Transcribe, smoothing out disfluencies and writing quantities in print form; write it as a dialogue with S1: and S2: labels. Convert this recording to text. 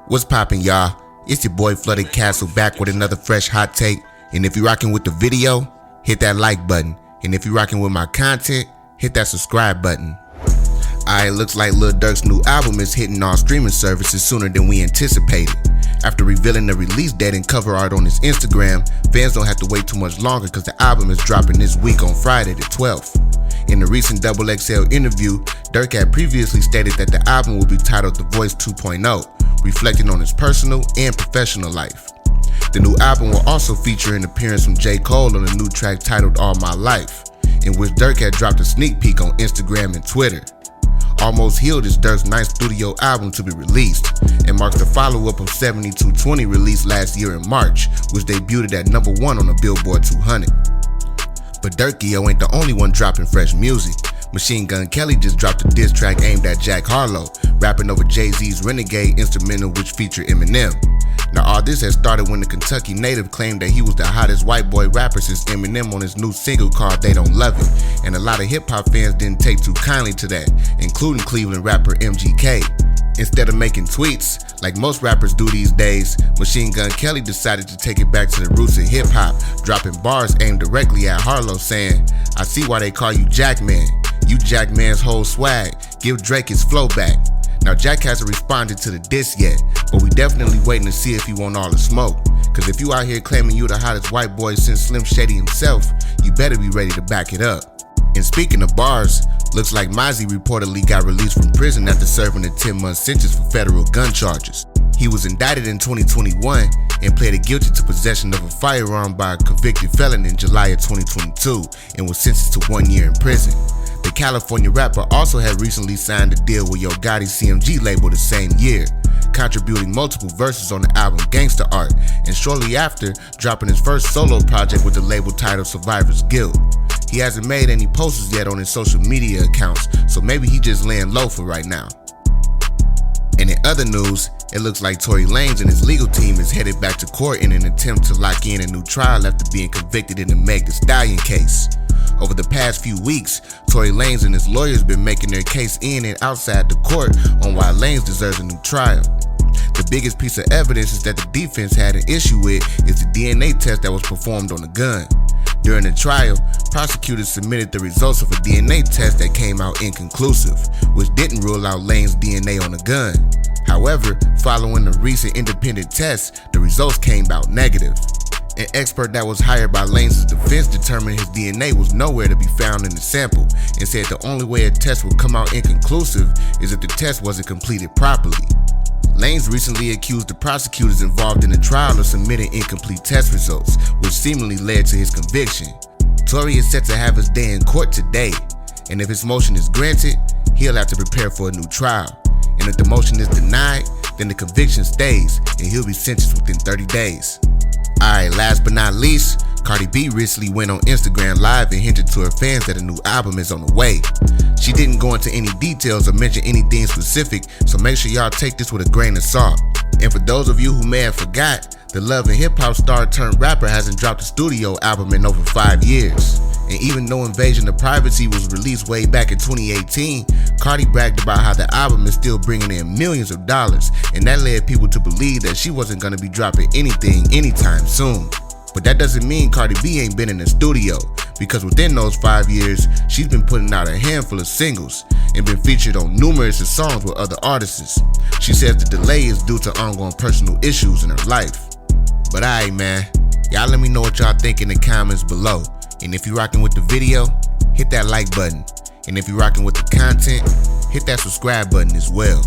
S1: What's poppin', y'all? It's your boy Flooded Castle back with another fresh hot take. And if you're rocking with the video, hit that like button. And if you're rocking with my content, hit that subscribe button. Alright, looks like Lil Durk's new album is hitting all streaming services sooner than we anticipated. After revealing the release date and cover art on his Instagram, fans don't have to wait too much longer because the album is dropping this week on Friday the 12th. In a recent XXL interview, Durk had previously stated that the album will be titled The Voice 2.0, reflecting on his personal and professional life. The new album will also feature an appearance from J. Cole on a new track titled All My Life, in which Durk had dropped a sneak peek on Instagram and Twitter. Almost Healed is Durk's ninth studio album to be released, and marks the follow-up of 7220 released last year in March, which debuted at #1 on the Billboard 200. But Durkio ain't the only one dropping fresh music. Machine Gun Kelly just dropped a diss track aimed at Jack Harlow, rapping over Jay-Z's Renegade instrumental which featured Eminem. Now all this has started when the Kentucky native claimed that he was the hottest white boy rapper since Eminem on his new single called They Don't Love It, and a lot of hip-hop fans didn't take too kindly to that, including Cleveland rapper MGK. Instead of making tweets, like most rappers do these days, Machine Gun Kelly decided to take it back to the roots of hip-hop, dropping bars aimed directly at Harlow saying, "I see why they call you Jackman. You Jackman's whole swag. Give Drake his flow back." Now Jack hasn't responded to the diss yet, but we definitely waiting to see if he want all the smoke. Cause if you out here claiming you the hottest white boy since Slim Shady himself, you better be ready to back it up. And speaking of bars, looks like Mozzie reportedly got released from prison after serving a 10-month sentence for federal gun charges. He was indicted in 2021 and pleaded guilty to possession of a firearm by a convicted felon in July of 2022 and was sentenced to 1 year in prison. The California rapper also had recently signed a deal with Yo Gotti's CMG label the same year, contributing multiple verses on the album Gangsta Art, and shortly after dropping his first solo project with the label titled Survivor's Guild. He hasn't made any posts yet on his social media accounts, so maybe he just laying low for right now. And in other news, it looks like Tory Lanez and his legal team is headed back to court in an attempt to lock in a new trial after being convicted in the Meg Thee Stallion case. Over the past few weeks, Tory Lanez and his lawyers been making their case in and outside the court on why Lanez deserves a new trial. The biggest piece of evidence is that the defense had an issue with is the DNA test that was performed on the gun. During the trial, prosecutors submitted the results of a DNA test that came out inconclusive, which didn't rule out Lanez's DNA on the gun. However, following a recent independent test, the results came out negative. An expert that was hired by Lanez's defense determined his DNA was nowhere to be found in the sample and said the only way a test would come out inconclusive is if the test wasn't completed properly. Lanez recently accused the prosecutors involved in the trial of submitting incomplete test results, which seemingly led to his conviction. Tory is set to have his day in court today, and if his motion is granted, he'll have to prepare for a new trial. And if the motion is denied, then the conviction stays and he'll be sentenced within 30 days. Alright, last but not least, Cardi B recently went on Instagram Live and hinted to her fans that a new album is on the way. She didn't go into any details or mention anything specific, so make sure y'all take this with a grain of salt. And for those of you who may have forgot, the Love and Hip Hop star turned rapper hasn't dropped a studio album in over 5 years. And even though Invasion of Privacy was released way back in 2018, Cardi bragged about how the album is still bringing in millions of dollars, and that led people to believe that she wasn't going to be dropping anything anytime soon. But that doesn't mean Cardi B ain't been in the studio, because within those 5 years, she's been putting out a handful of singles and been featured on numerous songs with other artists. She says the delay is due to ongoing personal issues in her life. But alright man, y'all let me know what y'all think in the comments below. And if you're rocking with the video, hit that like button. And if you're rocking with the content, hit that subscribe button as well.